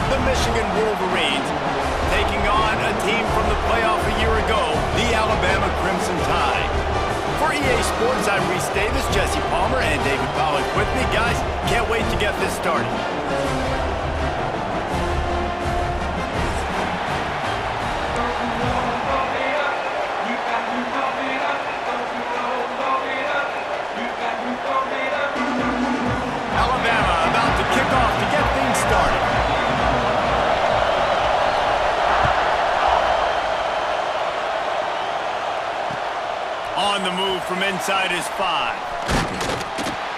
the Michigan Wolverines, taking on a team from the playoff a year ago, the Alabama Crimson Tide. For EA Sports, I'm Reese Davis, Jesse Palmer, and David Pollack with me. Guys, can't wait to get this started. On the move from inside his 5.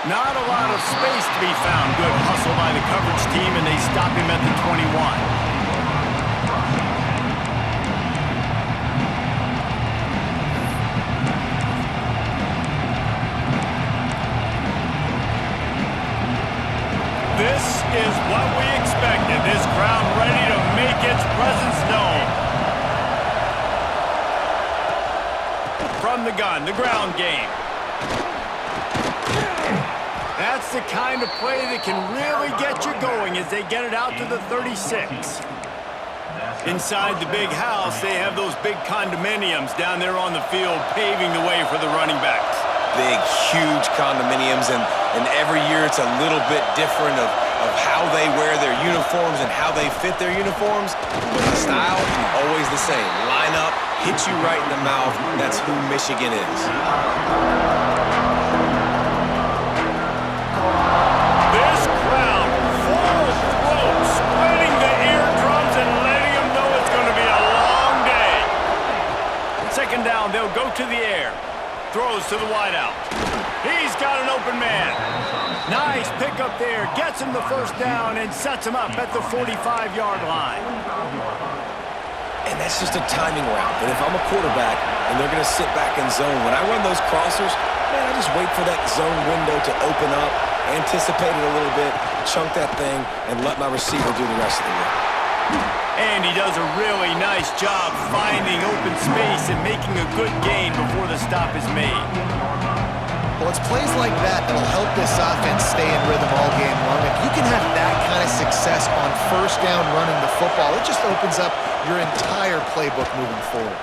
Not a lot of space to be found. Good hustle by the coverage team, and they stop him at the 21. This is what we expected. This crowd ready to make its presence known. From the gun, the ground game. That's the kind of play that can really get you going as they get it out to the 36. Inside the big house, they have those big condominiums down there on the field paving the way for the running backs. Big, huge condominiums, and every year it's a little bit different of how they wear their uniforms and how they fit their uniforms, but the style, always the same. Line up, hit you right in the mouth. That's who Michigan is. This crowd, full throat, splitting the eardrums and letting them know it's going to be a long day. Second down, they'll go to the air. Throws to the wideout. He's got an open man. Nice pickup there. Gets him the first down and sets him up at the 45-yard line. And that's just a timing route. But if I'm a quarterback and they're going to sit back in zone, when I run those crossers, man, I just wait for that zone window to open up, anticipate it a little bit, chunk that thing, and let my receiver do the rest of the work. And he does a really nice job finding open space and making a good gain before the stop is made. Well, it's plays like that that'll help this offense stay in rhythm all game long. If you can have that kind of success on first down running the football, it just opens up your entire playbook moving forward.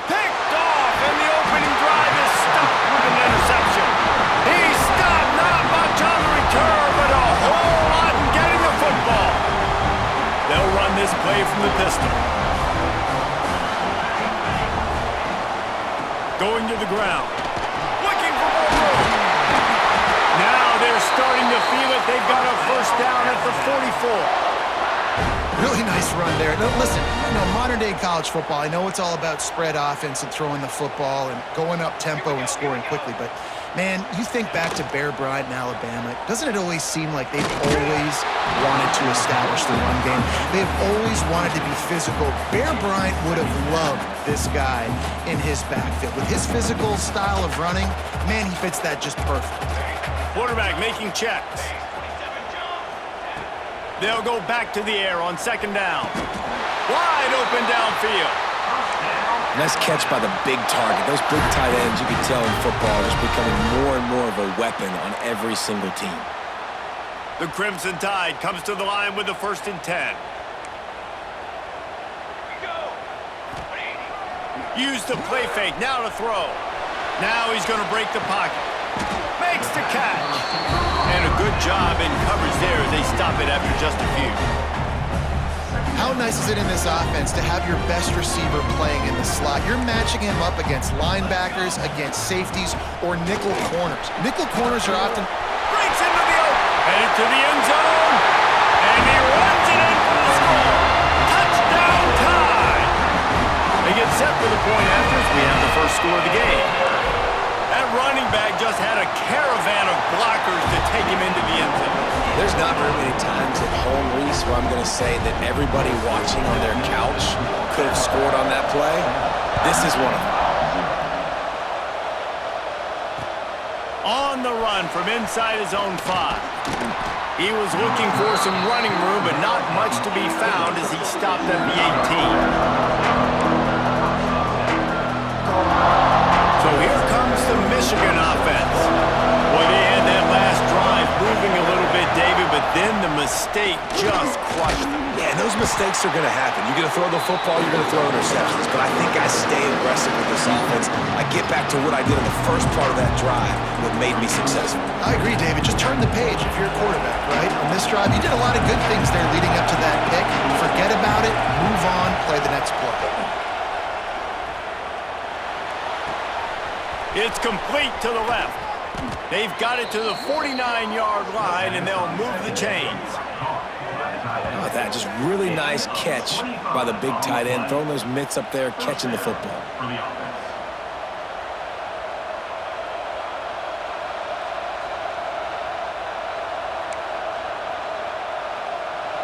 Picked off, and the opening drive is stopped with an interception. He's stopped, not much on the return, but a whole lot in getting the football. They'll run this play from the pistol. Going to the ground. They're starting to feel it. They've got a first down at the 44. Really nice run there. Now, listen, modern-day college football, I know it's all about spread offense and throwing the football and going up tempo and scoring quickly, but, man, you think back to Bear Bryant in Alabama, doesn't it always seem like they've always wanted to establish the run game? They've always wanted to be physical. Bear Bryant would have loved this guy in his backfield. With his physical style of running, man, he fits that just perfect. Quarterback making checks. They'll go back to the air on second down. Wide open downfield. Nice catch by the big target. Those big tight ends, you can tell in football, are just becoming more and more of a weapon on every single team. The Crimson Tide comes to the line with the 1st and 10. Use the play fake, now to throw. Now he's going to break the pocket. Makes the catch. And a good job in coverage there as they stop it after just a few. How nice is it in this offense to have your best receiver playing in the slot? You're matching him up against linebackers, against safeties, or nickel corners. Nickel corners are often... Breaks into the open. Headed to the end zone. And he runs it in for the score. Touchdown tie. They get set for the point after as we have the first score of the game. That running back just had a caravan of blockers to take him into the end zone. There's not very many times at home, Reese, where I'm going to say that everybody watching on their couch could have scored on that play. This is one of them. On the run from inside his own 5. He was looking for some running room, but not much to be found as he stopped at the 18. So here comes the Michigan offense. Well, they had that last drive moving a little bit, David, but then the mistake just flush them. Yeah, and those mistakes are going to happen. You're going to throw the football, you're going to throw interceptions. But I think I stay aggressive with this offense. I get back to what I did in the first part of that drive, what made me successful. I agree, David. Just turn the page if you're a quarterback, right? On this drive, you did a lot of good things there leading up to that pick. Forget about it, move on, play the next play. It's complete to the left. They've got it to the 49-yard line, and they'll move the chains. Oh, that just really nice catch by the big tight end, throwing those mitts up there, catching the football.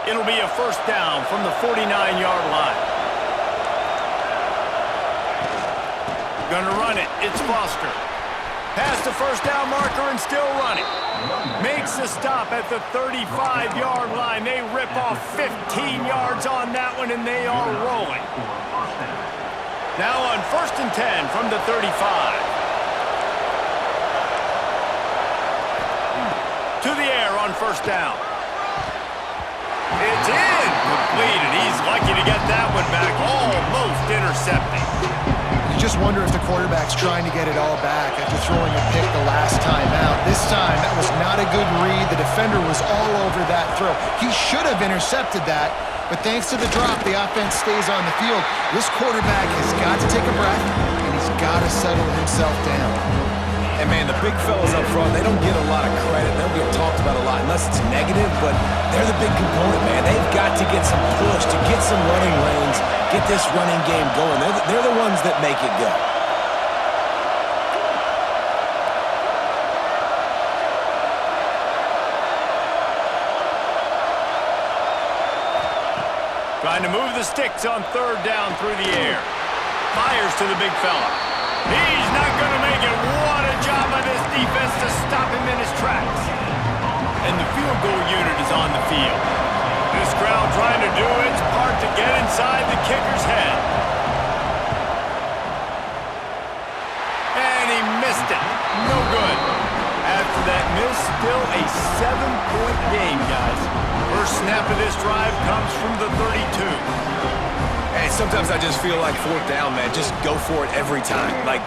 It'll be a first down from the 49-yard line. Gonna run it. It's Foster. Past the first down marker and still running. Makes the stop at the 35-yard line. They rip off 15 yards on that one, and they are rolling. Now on 1st and 10 from the 35. To the air on first down. It's in. Completed. He's lucky to get that one back. Almost intercepting. You just wonder if the quarterback's trying to get it all back after throwing a pick the last time out. This time, that was not a good read. The defender was all over that throw. He should have intercepted that, but thanks to the drop, the offense stays on the field. This quarterback has got to take a breath, and he's got to settle himself down. And, man, the big fellas up front, they don't get a lot of credit. They don't get talked about a lot unless it's negative, but they're the big component, man. They've got to get some push, to get some running lanes, get this running game going. They're the ones that make it go. Trying to move the sticks on 3rd down through the air. Fires to the big fella. He's not going to make it. What a job by this defense to stop him in his tracks. And the field goal unit is on the field. This crowd trying to do its part to get inside the kicker's head. And he missed it. No good. After that miss, still a 7-point game, guys. First snap of this drive comes from the 32. And sometimes I just feel like 4th down, man. Just go for it every time. Like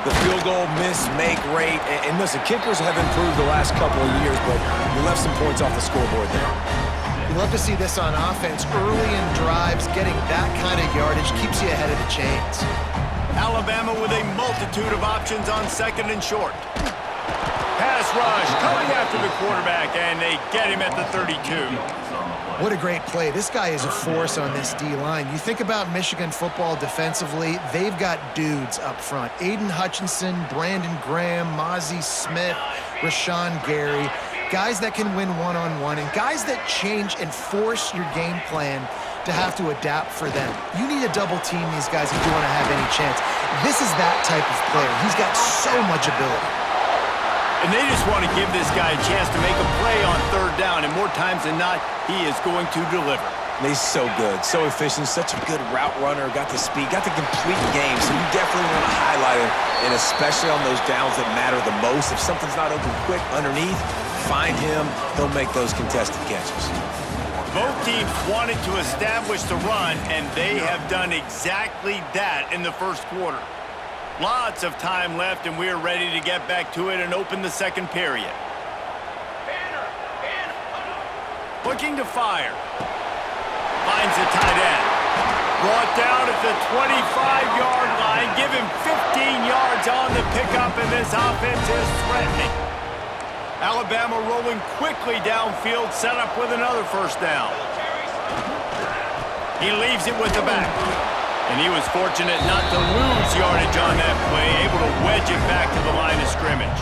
the field goal miss, make rate. And listen, kickers have improved the last couple of years, but you left some points off the scoreboard there. You love to see this on offense. Early in drives, getting that kind of yardage keeps you ahead of the chains. Alabama with a multitude of options on 2nd and short. Pass rush coming after the quarterback, and they get him at the 32. What a great play. This guy is a force on this D-line. You think about Michigan football defensively, they've got dudes up front. Aiden Hutchinson, Brandon Graham, Mozzie Smith, Rashawn Gary. Guys that can win one-on-one and guys that change and force your game plan to have to adapt for them. You need to double team these guys if you want to have any chance. This is that type of player. He's got so much ability. And they just want to give this guy a chance to make a play on 3rd down, and more times than not, he is going to deliver. And he's so good, so efficient, such a good route runner, got the speed, got the complete game, so you definitely want to highlight him, and especially on those downs that matter the most. If something's not open quick underneath, find him, he'll make those contested catches. Both teams wanted to establish the run, and they have done exactly that in the first quarter. Lots of time left, and we're ready to get back to it and open the 2nd period. Looking to fire. Finds the tight end. Brought down at the 25-yard line. Give him 15 yards on the pickup, and this offense is threatening. Alabama rolling quickly downfield, set up with another first down. He leaves it with the back. And he was fortunate not to lose yardage on that play, able to wedge it back to the line of scrimmage.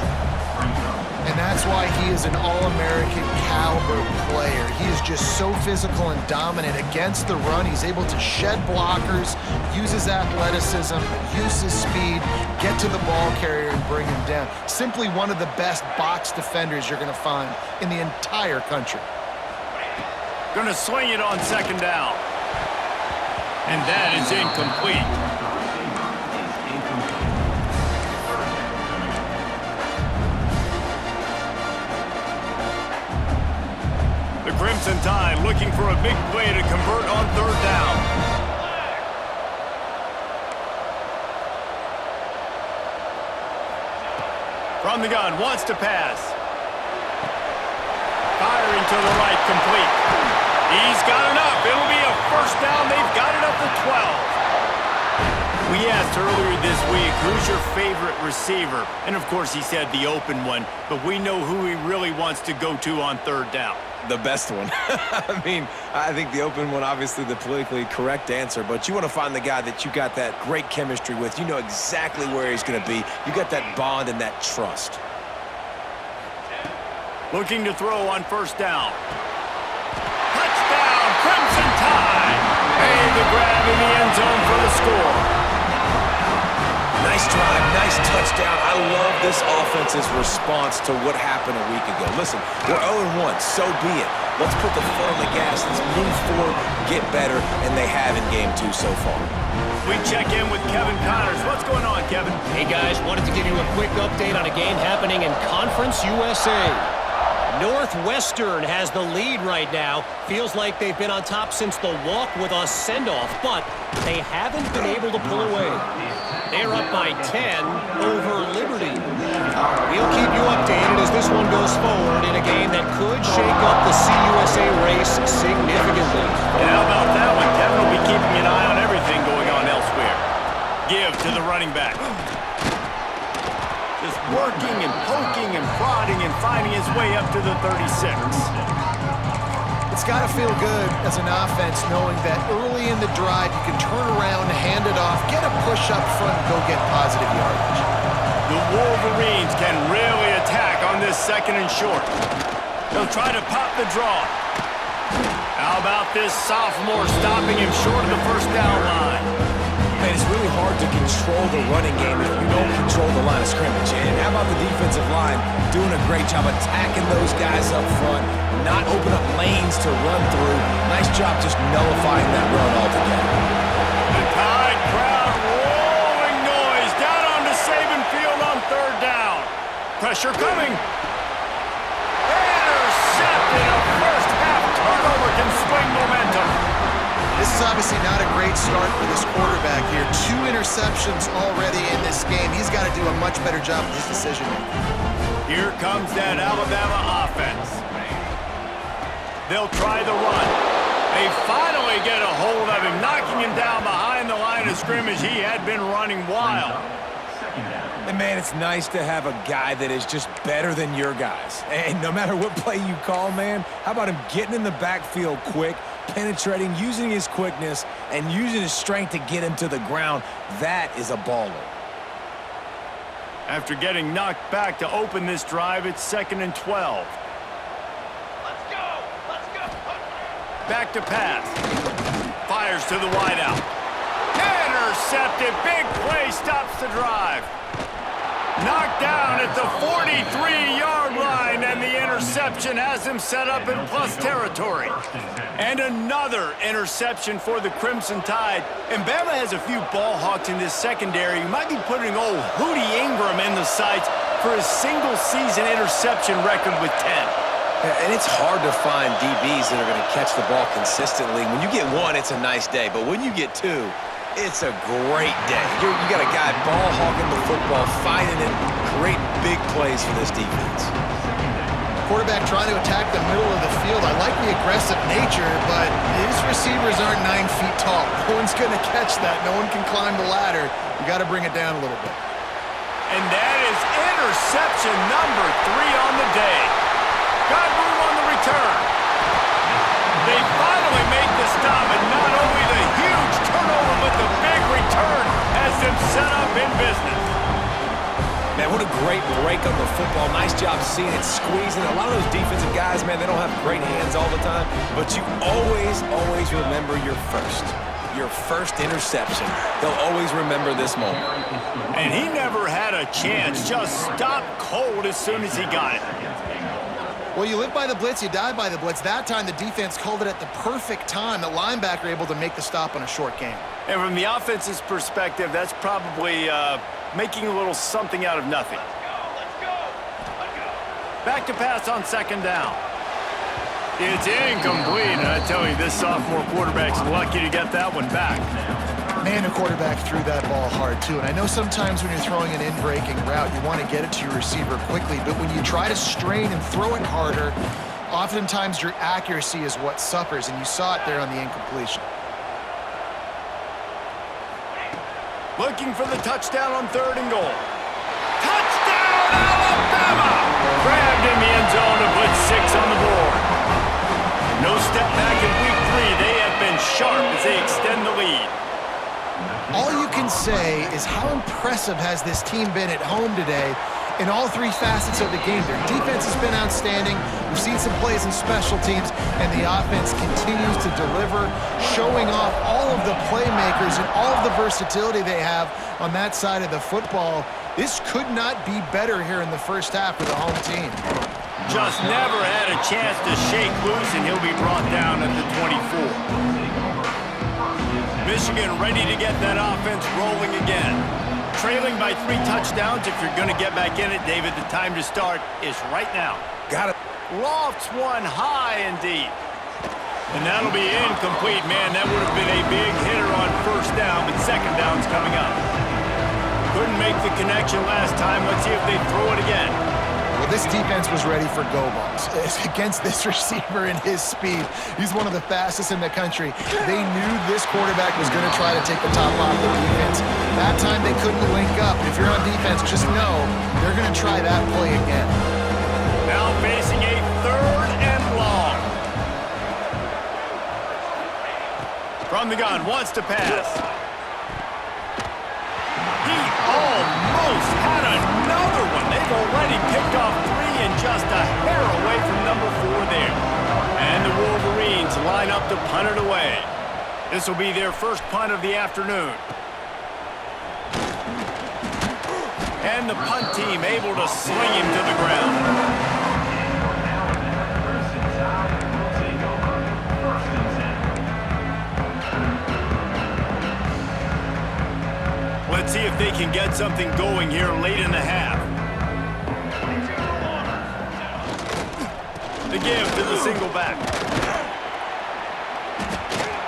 And that's why he is an All-American caliber player. He is just so physical and dominant against the run. He's able to shed blockers, use his athleticism, use his speed, get to the ball carrier and bring him down. Simply one of the best box defenders you're going to find in the entire country. Going to swing it on 2nd down. And that is incomplete. The Crimson Tide looking for a big play to convert on third down. From the gun, wants to pass. Firing to the right, complete. He's got enough. It'll be a first down. They've got it up to 12. We asked earlier this week, who's your favorite receiver? And, of course, he said the open one, but we know who he really wants to go to on third down. The best one. I mean, I think the open one, obviously the politically correct answer, but you want to find the guy that you got that great chemistry with. You know exactly where he's going to be. You got that bond and that trust. Looking to throw on first down. Touchdown, Crimson Tide! Made the grab in the end zone for the score. Nice drive, nice touchdown. I love this offense's response to what happened a week ago. Listen, we're 0-1, so be it. Let's put the foot on the gas. Let's move forward, get better, and they have in Game 2 so far. We check in with Kevin Connors. What's going on, Kevin? Hey, guys, wanted to give you a quick update on a game happening in Conference USA. Northwestern has the lead right now. Feels like they've been on top since the walk with a send-off, but they haven't been able to pull away. They're up by 10 over Liberty. We'll keep you updated as this one goes forward in a game that could shake up the CUSA race significantly. And how about that one? Kevin will be keeping an eye on everything going on elsewhere. Give to the running back. Just working and poking and prodding and finding his way up to the 36. It's got to feel good as an offense knowing that early in the drive you can turn around, hand it off, get a push up front, and go get positive yardage. The Wolverines can really attack on this second and short. They'll try to pop the draw. How about this sophomore stopping him short of the first down line? Man, it's really hard to control the running game if you don't control the line of scrimmage. And how about the defensive line doing a great job attacking those guys up front, not open up lanes to run through. Nice job just nullifying that run altogether. The Tide crowd rolling noise down onto Saban Field on third down. Pressure coming. Intercepted. A first half turnover can swing momentum. This is obviously not a great start for this quarterback here. 2 interceptions already in this game. He's got to do a much better job with his decision-making. Here comes that Alabama offense. They'll try the run. They finally get a hold of him, knocking him down behind the line of scrimmage. He had been running wild. And, man, it's nice to have a guy that is just better than your guys. And no matter what play you call, man, how about him getting in the backfield quick, penetrating, using his quickness, and using his strength to get him to the ground? That is a baller. After getting knocked back to open this drive, it's 2nd and 12. Back to pass. Fires to the wideout. Intercepted. Big play stops the drive. Knocked down at the 43-yard line, and the interception has him set up in plus territory. And another interception for the Crimson Tide. And Bama has a few ball hawks in this secondary. You might be putting old Hootie Ingram in the sights for his single-season interception record with 10. And it's hard to find DBs that are going to catch the ball consistently. When you get 1, it's a nice day. But when you get 2, it's a great day. You got a guy ball hawking the football, fighting it, creating big plays for this defense. Quarterback trying to attack the middle of the field. I like the aggressive nature, but his receivers aren't 9 feet tall. No one's going to catch that. No one can climb the ladder. You got to bring it down a little bit. And that is interception number 3 on the day. Got room on the return. They finally make the stop, and not only the huge turnover, but the big return has them set up in business. Man, what a great break on the football. Nice job seeing it squeezing. A lot of those defensive guys, man, they don't have great hands all the time, but you always remember your first interception. They'll always remember this moment. And he never had a chance. Just stopped cold as soon as he got it. Well, you live by the blitz, you die by the blitz. That time, the defense called it at the perfect time. The linebacker able to make the stop on a short game. And from the offense's perspective, that's probably making a little something out of nothing. Back to pass on 2nd down. It's incomplete, and I tell you, this sophomore quarterback's lucky to get that one back. Man, the quarterback threw that ball hard, too. And I know sometimes when you're throwing an in-breaking route, you want to get it to your receiver quickly. But when you try to strain and throw it harder, oftentimes your accuracy is what suffers, and you saw it there on the incompletion. Looking for the touchdown on 3rd and goal. Touchdown, Alabama! Grabbed in the end zone to put 6 on the board. No step back in week 3. They have been sharp as they extend the lead. All you can say is how impressive has this team been at home today in all 3 facets of the game. Their defense has been outstanding. We've seen some plays in special teams, and the offense continues to deliver, showing off all of the playmakers and all of the versatility they have on that side of the football. This could not be better here in the first half for the home team. Just never had a chance to shake loose, and he'll be brought down at the 24. Michigan ready to get that offense rolling again. Trailing by 3 touchdowns. If you're going to get back in it, David, the time to start is right now. Got it. Lofts one high and deep. And that'll be incomplete, man. That would have been a big hitter on 1st down, but 2nd down's coming up. Couldn't make the connection last time. Let's see if they throw it again. Well, this defense was ready for go balls. Against this receiver and his speed, he's one of the fastest in the country. They knew this quarterback was going to try to take the top off the defense. That time they couldn't link up. If you're on defense, just know they're going to try that play again. Now facing a 3rd and long. From the gun, wants to pass. He almost had another one. They've already picked off 3 and just a hair away from number 4 there. And the Wolverines line up to punt it away. This will be their first punt of the afternoon. And the punt team able to sling him to the ground. Let's see if they can get something going here late in the half. The give to the single back.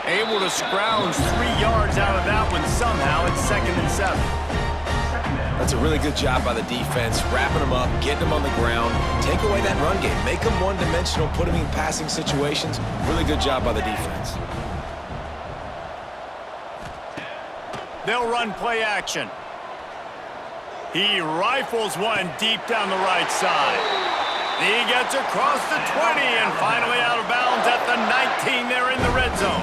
Able to scrounge 3 yards out of that one somehow. It's 2nd and 7. That's a really good job by the defense, wrapping them up, getting them on the ground, take away that run game, make them one-dimensional, put them in passing situations. Really good job by the defense. They'll run play action. He rifles one deep down the right side. He gets across the 20 and finally out of bounds at the 19. They're in the red zone.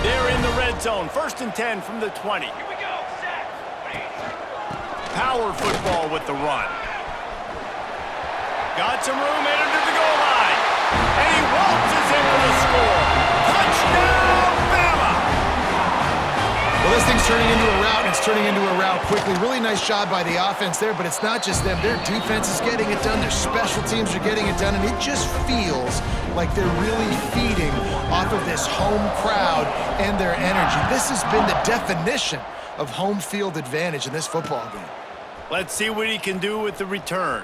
They're in the red zone. 1st and 10 from the 20. Here we go. Set. Power football with the run. Got some room headed to the goal line. And he waltzes in for the score. Touchdown, Bama! Well, this thing's turning into a route, and it's turning into a route quickly. Really nice job by the offense there, but it's not just them. Their defense is getting it done. Their special teams are getting it done, and it just feels like they're really feeding off of this home crowd and their energy. This has been the definition of home field advantage in this football game. Let's see what he can do with the return.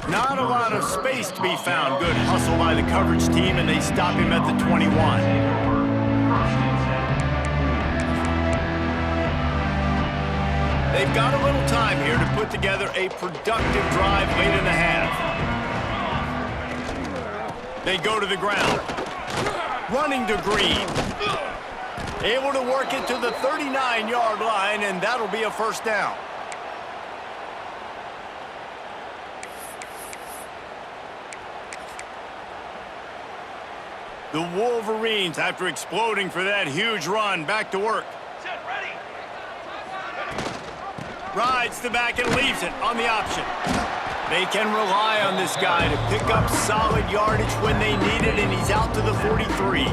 Not a lot of space to be found. Good hustle by the coverage team, and they stop him at the 21. They've got a little time here to put together a productive drive late in the half. They go to the ground. Running to Green. Able to work it to the 39-yard line, and that'll be a 1st down. The Wolverines, after exploding for that huge run, back to work. Rides the back and leaves it on the option. They can rely on this guy to pick up solid yardage when they need it, and he's out to the 43.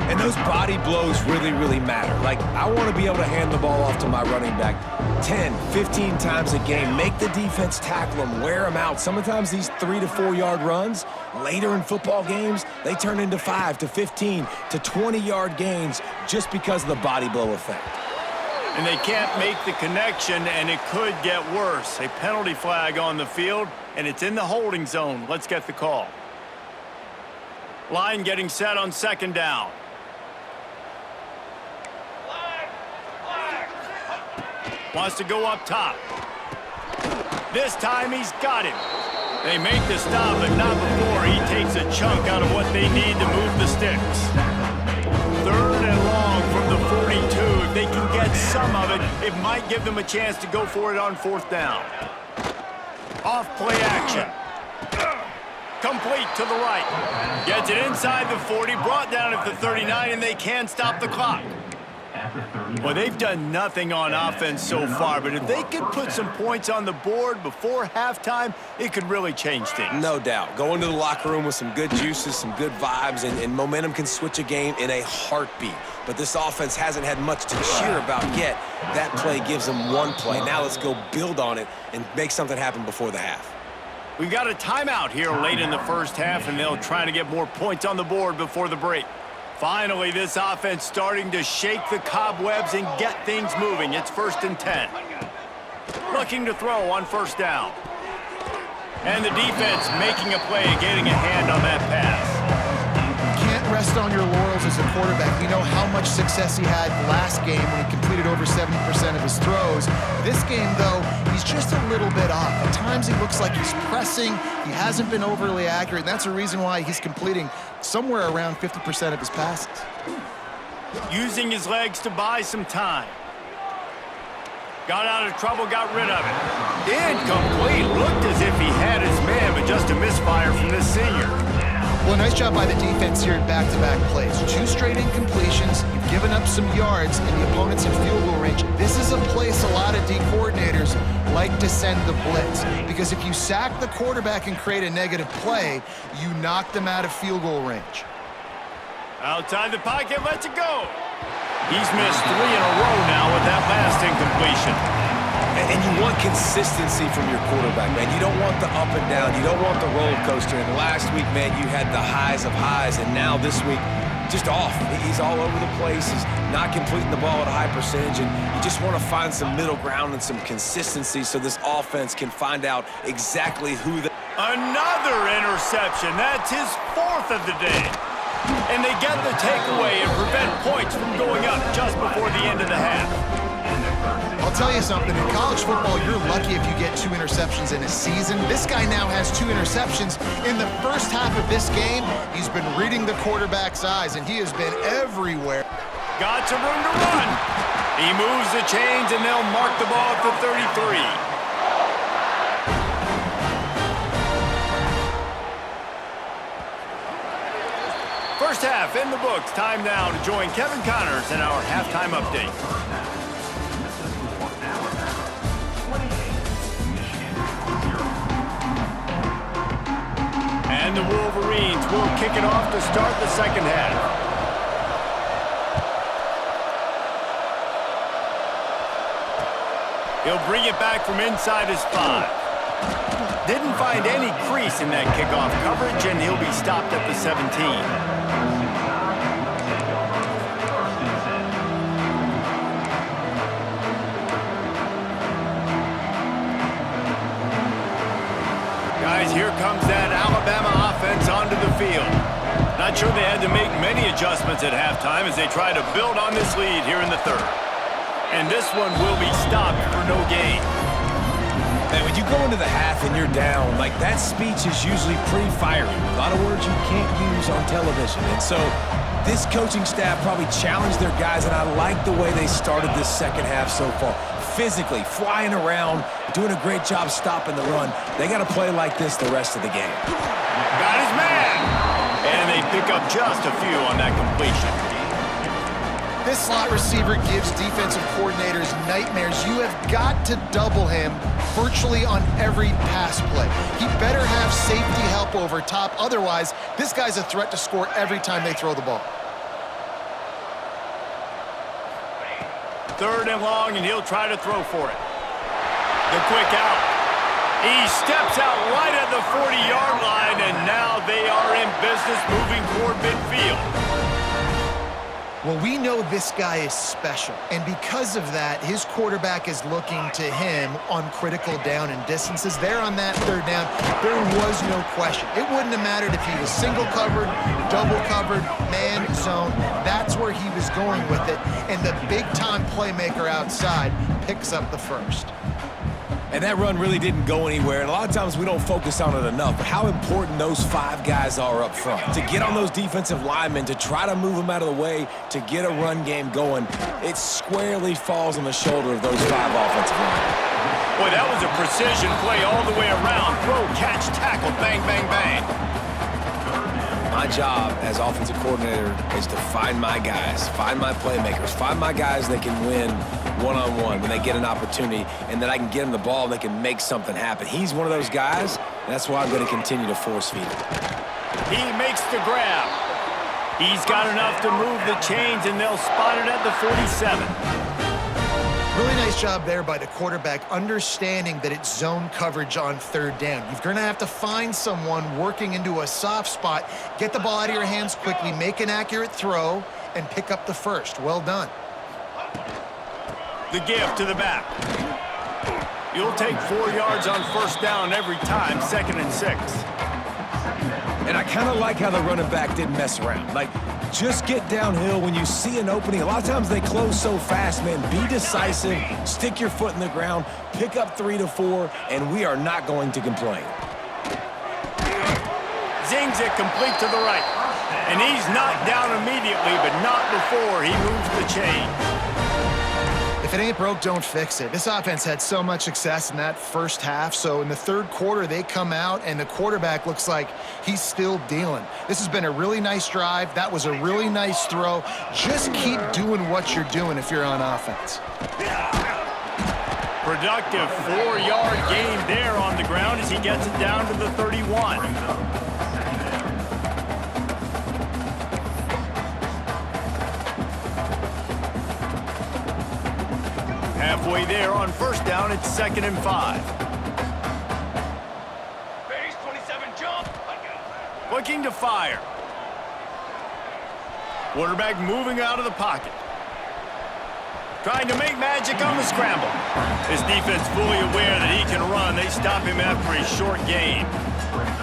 And those body blows really, really matter. Like, I want to be able to hand the ball off to my running back 10, 15 times a game. Make the defense tackle them, wear them out. Sometimes these 3 to 4 yard runs, later in football games, they turn into 5 to 15 to 20-yard gains just because of the body blow effect. And they can't make the connection, and it could get worse. A penalty flag on the field, and it's in the holding zone. Let's get the call. Line getting set on second down. Wants to go up top. This time he's got it. They make the stop, but not before he takes a chunk out of what they need to move the sticks. 3rd and long from the 42. If they can get some of it, it might give them a chance to go for it on 4th down. Off play action. Complete to the right. Gets it inside the 40, brought down at the 39, and they can't stop the clock. Well, they've done nothing on offense so far, but if they could put some points on the board before halftime, it could really change things. No doubt. Go into the locker room with some good juices, some good vibes, and momentum can switch a game in a heartbeat. But this offense hasn't had much to cheer about yet. That play gives them one play. Now let's go build on it and make something happen before the half. We've got a timeout here late in the first half, and they'll try to get more points on the board before the break. Finally, this offense starting to shake the cobwebs and get things moving. It's 1st and 10. Looking to throw on 1st down. And the defense making a play, getting a hand on that pass. Can't rest on your laurels as a quarterback. We know how much success he had last game when he completed over 70% of his throws. This game, though, he's just a little bit off. At times he looks like he's pressing. He hasn't been overly accurate, and that's a reason why he's completing somewhere around 50% of his passes. Using his legs to buy some time. Got out of trouble, got rid of it. Incomplete. Looked as if he had his man, but just a misfire from this senior. Well, nice job by the defense here in back-to-back plays. 2 straight incompletions. You've given up some yards, and the opponent's in field goal range. This is a place a lot of D coordinators like to send the blitz, because if you sack the quarterback and create a negative play, you knock them out of field goal range. Outside the pocket, lets it go. He's missed 3 in a row now with that last incompletion. And you want consistency from your quarterback, man. You don't want the up and down. You don't want the roller coaster. And last week, man, you had the highs of highs. And now this week, just off. He's all over the place. He's not completing the ball at a high percentage. And you just want to find some middle ground and some consistency so this offense can find out exactly who the... Another interception. That's his 4th of the day. And they get the takeaway and prevent points from going up just before the end of the half. I'll tell you something, in college football, you're lucky if you get 2 interceptions in a season. This guy now has 2 interceptions. In the first half of this game, he's been reading the quarterback's eyes, and he has been everywhere. Got some room to run. He moves the chains, and they'll mark the ball at the 33. First half in the books. Time now to join Kevin Connors in our halftime update. And the Wolverines will kick it off to start the second half. He'll bring it back from inside his 5. Didn't find any crease in that kickoff coverage, and he'll be stopped at the 17. Guys, here comes that Alabama offense onto the field. Not sure they had to make many adjustments at halftime as they try to build on this lead here in the 3rd. And this one will be stopped for no gain. Man, when you go into the half and you're down, like that speech is usually pretty fiery. A lot of words you can't use on television. And so this coaching staff probably challenged their guys, and I like the way they started this second half so far. Physically, flying around, doing a great job stopping the run. They got to play like this the rest of the game. Got his man! And they pick up just a few on that completion. This slot receiver gives defensive coordinators nightmares. You have got to double him virtually on every pass play. He better have safety help over top. Otherwise, this guy's a threat to score every time they throw the ball. 3rd and long, and he'll try to throw for it. The quick out. He steps out right at the 40-yard line, and now they are in business moving toward midfield. Well, we know this guy is special, and because of that, his quarterback is looking to him on critical down and distances. There on that third down, there was no question. It wouldn't have mattered if he was single covered, double covered, man, zone. That's where he was going with it, and the big-time playmaker outside picks up the first. And that run really didn't go anywhere, and a lot of times we don't focus on it enough, but how important those 5 guys are up front. To get on those defensive linemen, to try to move them out of the way, to get a run game going, it squarely falls on the shoulder of those 5 offensive linemen. Boy, that was a precision play all the way around. Throw, catch, tackle, bang, bang, bang. My job as offensive coordinator is to find my guys, find my playmakers, find my guys that can win one-on-one when they get an opportunity, and that I can get them the ball and they can make something happen. He's one of those guys, and that's why I'm going to continue to force feed him. He makes the grab. He's got enough to move the chains, and they'll spot it at the 47. Really nice job there by the quarterback, understanding that it's zone coverage on third down. You're going to have to find someone working into a soft spot, get the ball out of your hands quickly, make an accurate throw, and pick up the first. Well done. The give to the back. You'll take 4 yards on first down every time, 2nd and 6. And I kind of like how the running back didn't mess around. Like, just get downhill when you see an opening. A lot of times they close so fast, man. Be decisive, stick your foot in the ground, pick up 3 to 4, and we are not going to complain. Zings it complete to the right. And he's knocked down immediately, but not before he moves the chain. If it ain't broke, don't fix it. This offense had so much success in that first half, so in the third quarter, they come out, and the quarterback looks like he's still dealing. This has been a really nice drive. That was a really nice throw. Just keep doing what you're doing if you're on offense. Productive 4-yard gain there on the ground as he gets it down to the 31. Halfway there on first down, it's 2nd and 5. Base 27 jump. Looking to fire. Quarterback moving out of the pocket. Trying to make magic on the scramble. His defense fully aware that he can run. They stop him after a short gain.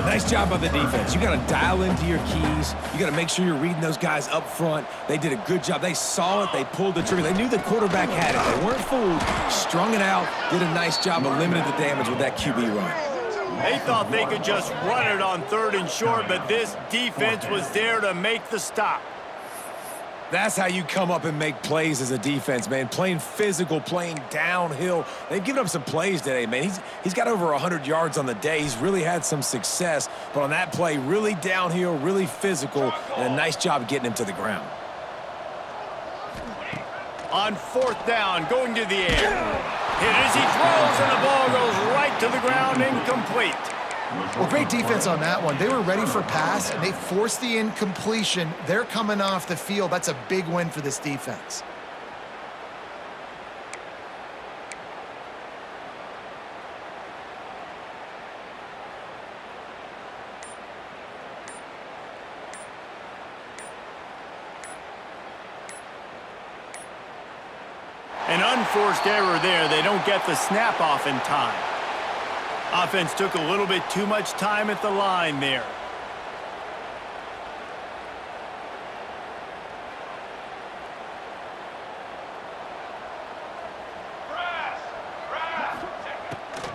Nice job by the defense. You got to dial into your keys. You got to make sure you're reading those guys up front. They did a good job. They saw it. They pulled the trigger. They knew the quarterback had it. They weren't fooled. Strung it out. Did a nice job of limiting the damage with that QB run. They thought they could just run it on 3rd and short, but this defense was there to make the stop. That's how you come up and make plays as a defense, man. Playing physical, playing downhill. They've given up some plays today, man. He's got over 100 yards on the day. He's really had some success. But on that play, really downhill, really physical, and a nice job getting him to the ground. On 4th down, going to the air. Hit as he throws, and the ball goes right to the ground, incomplete. Well, great defense on that one. They were ready for pass, and they forced the incompletion. They're coming off the field. That's a big win for this defense. An unforced error there. They don't get the snap off in time. Offense took a little bit too much time at the line there.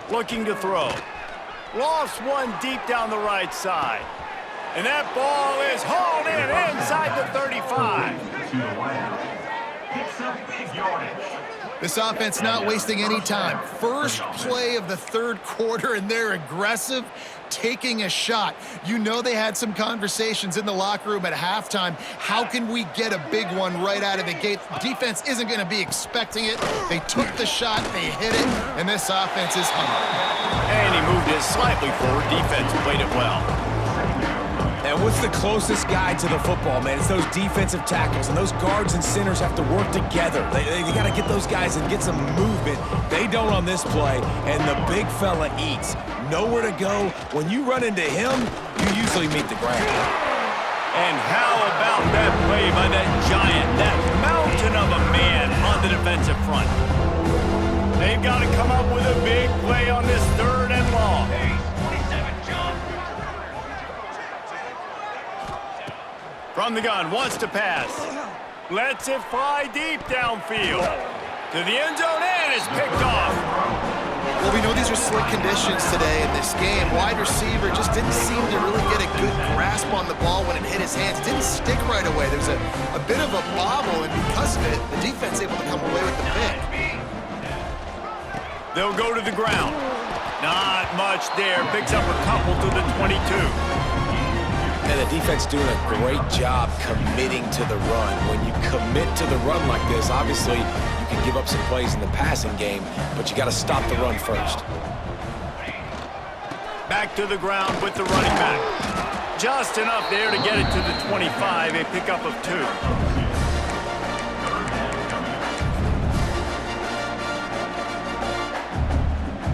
Looking to throw. Lost one deep down the right side. And that ball is hauled in inside the 35. This offense not wasting any time. First play of the third quarter, and they're aggressive, taking a shot. You know they had some conversations in the locker room at halftime. How can we get a big one right out of the gate? Defense isn't going to be expecting it. They took the shot, they hit it, and this offense is hungry. And he moved it slightly forward. Defense played it well. And what's the closest guy to the football, man? It's those defensive tackles, and those guards and centers have to work together. They got to get those guys and get some movement. They don't on this play, and the big fella eats. Nowhere to go. When you run into him, you usually meet the ground. And how about that play by that giant, that mountain of a man on the defensive front? They've got to come up with a big play on this 3rd and long. 27 jump. From the gun, wants to pass. Lets it fly deep downfield. To the end zone and is picked off. Well, we know these are slick conditions today in this game. Wide receiver just didn't seem to really get a good grasp on the ball when it hit his hands. It didn't stick right away. There's a bit of a bobble, and because of it, the defense able to come away with the pick. They'll go to the ground. Not much there. Picks up a couple to the 22. And the defense doing a great job committing to the run. When you commit to the run like this, obviously you can give up some plays in the passing game, but you got to stop the run first. Back to the ground with the running back. Just enough there to get it to the 25, a pickup of 2.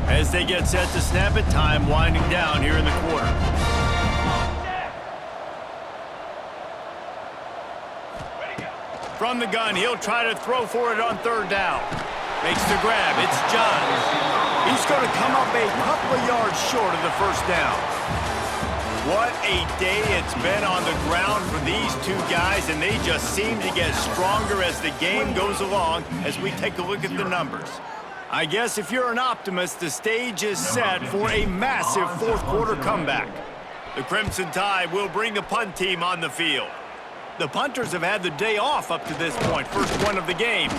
As they get set to snap it, time winding down here in the quarter. From the gun, he'll try to throw for it on 3rd down. Makes the grab. It's Johns. He's going to come up a couple of yards short of the 1st down. What a day it's been on the ground for these 2 guys, and they just seem to get stronger as the game goes along as we take a look at the numbers. I guess if you're an optimist, the stage is set for a massive 4th quarter comeback. The Crimson Tide will bring the punt team on the field. The punters have had the day off up to this point, first one of the game.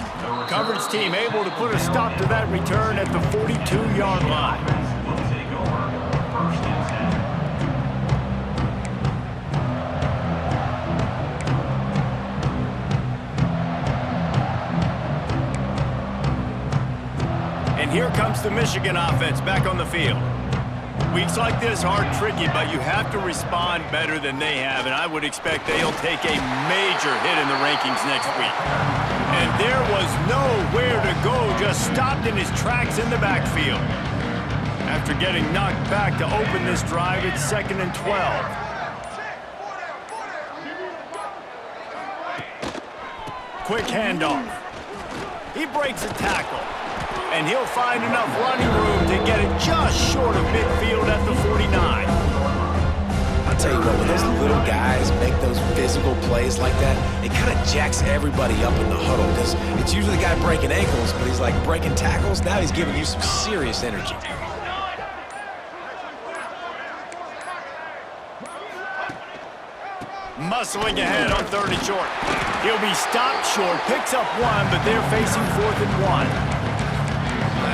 Coverage team able to put a stop to that return at the 42-yard line. And here comes the Michigan offense back on the field. Weeks like this are tricky, but you have to respond better than they have, and I would expect they'll take a major hit in the rankings next week. And there was nowhere to go, just stopped in his tracks in the backfield. After getting knocked back to open this drive, it's 2nd and 12. Quick handoff. He breaks a tackle. And he'll find enough running room to get it just short of midfield at the 49. I'll tell you what, when those little guys make those physical plays like that, it kind of jacks everybody up in the huddle because it's usually the guy breaking ankles, but he's like breaking tackles. Now he's giving you some serious energy. Muscling ahead on 3rd and short. He'll be stopped short, picks up 1, but they're facing 4th and 1.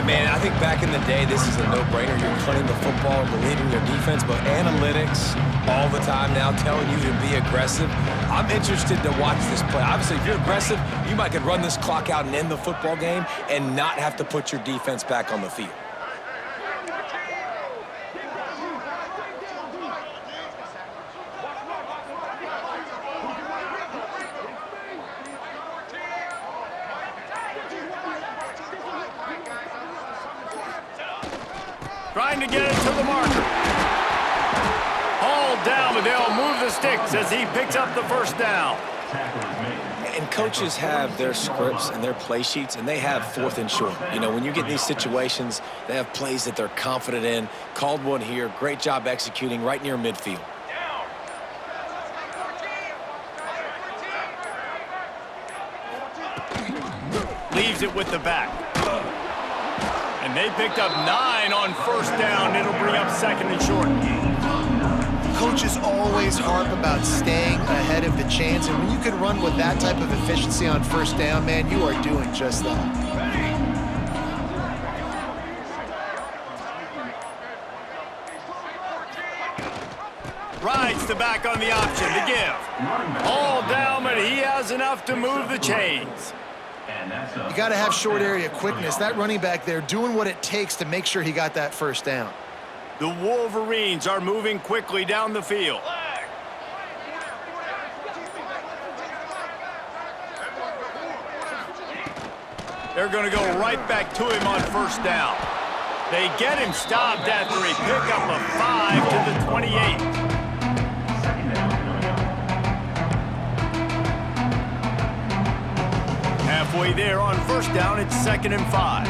Man, I think back in the day, this is a no-brainer. You're punting the football, believing your defense, but analytics all the time now telling you to be aggressive. I'm interested to watch this play. Obviously, if you're aggressive, you might could run this clock out and end the football game and not have to put your defense back on the field. Trying to get it to the marker. Hauled down, but they'll move the sticks as he picks up the 1st down. And coaches have their scripts and their play sheets, and they have 4th and short. You know, when you get in these situations, they have plays that they're confident in. Called one here. Great job executing right near midfield. Leaves it with the back. And they picked up 9 on 1st down. It'll bring up 2nd and short. Coaches always harp about staying ahead of the chains, and when you can run with that type of efficiency on 1st down, man, you are doing just that. Rides the back on the option to give. All down, but he has enough to move the chains. You got to have short area quickness. That running back there doing what it takes to make sure he got that 1st down. The Wolverines are moving quickly down the field. They're going to go right back to him on 1st down. They get him stopped after a pickup of 5 to the 28. halfway there on first down. It's 2nd and 5.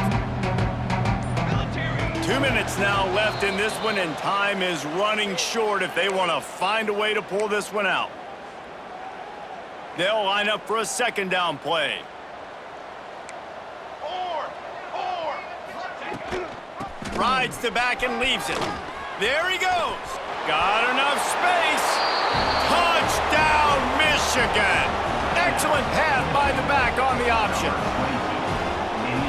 2 minutes now left in this one, and time is running short if they want to find a way to pull this one out. They'll line up for a 2nd down play. Rides the back and leaves it. There he goes. Got enough space. Touchdown, Michigan. Excellent pass by the back on the option.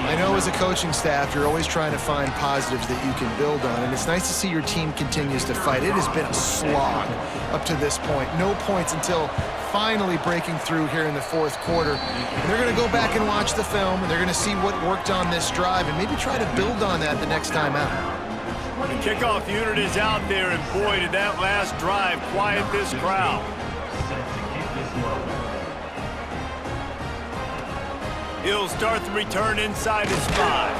I know as a coaching staff, you're always trying to find positives that you can build on, and it's nice to see your team continues to fight. It has been a slog up to this point. No points until finally breaking through here in the fourth quarter. And they're going to go back and watch the film, and they're going to see what worked on this drive and maybe try to build on that the next time out. The kickoff unit is out there, and boy, did that last drive quiet this crowd. He'll start the return inside his 5.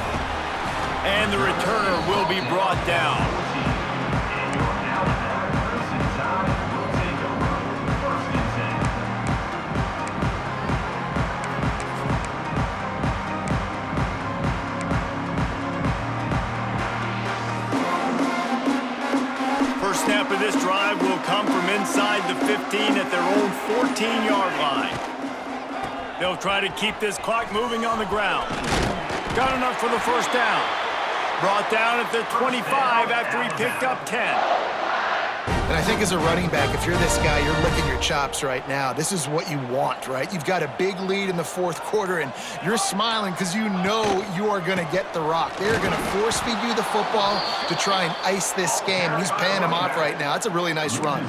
And the returner will be brought down. First snap of this drive will come from inside the 15 at their own 14-yard line. They'll try to keep this clock moving on the ground. Got enough for the first down. Brought down at the 25 after he picked up 10. And I think as a running back, if you're this guy, you're licking your chops right now. This is what you want, right? You've got a big lead in the fourth quarter, and you're smiling because you know you are going to get the rock. They're going to force-feed you the football to try and ice this game. He's paying him off right now. That's a really nice run.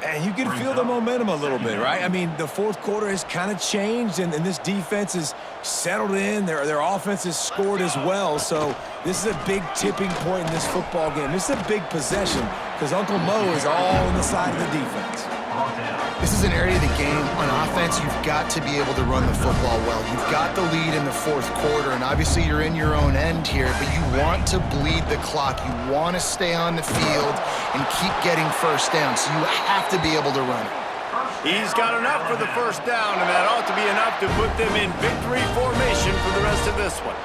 And you can feel the momentum a little bit, right? I mean, the fourth quarter has kind of changed, and this defense is settled in. Their offense has scored as well. So this is a big tipping point in this football game. This is a big possession because Uncle Mo is all on the side of the defense. This is an area of the game on offense you've got to be able to run the football well. You've got the lead in the fourth quarter, and obviously you're in your own end here, but you want to bleed the clock. You want to stay on the field and keep getting first down, so you have to be able to run it. He's got enough for the first down, and that ought to be enough to put them in victory formation for the rest of this one.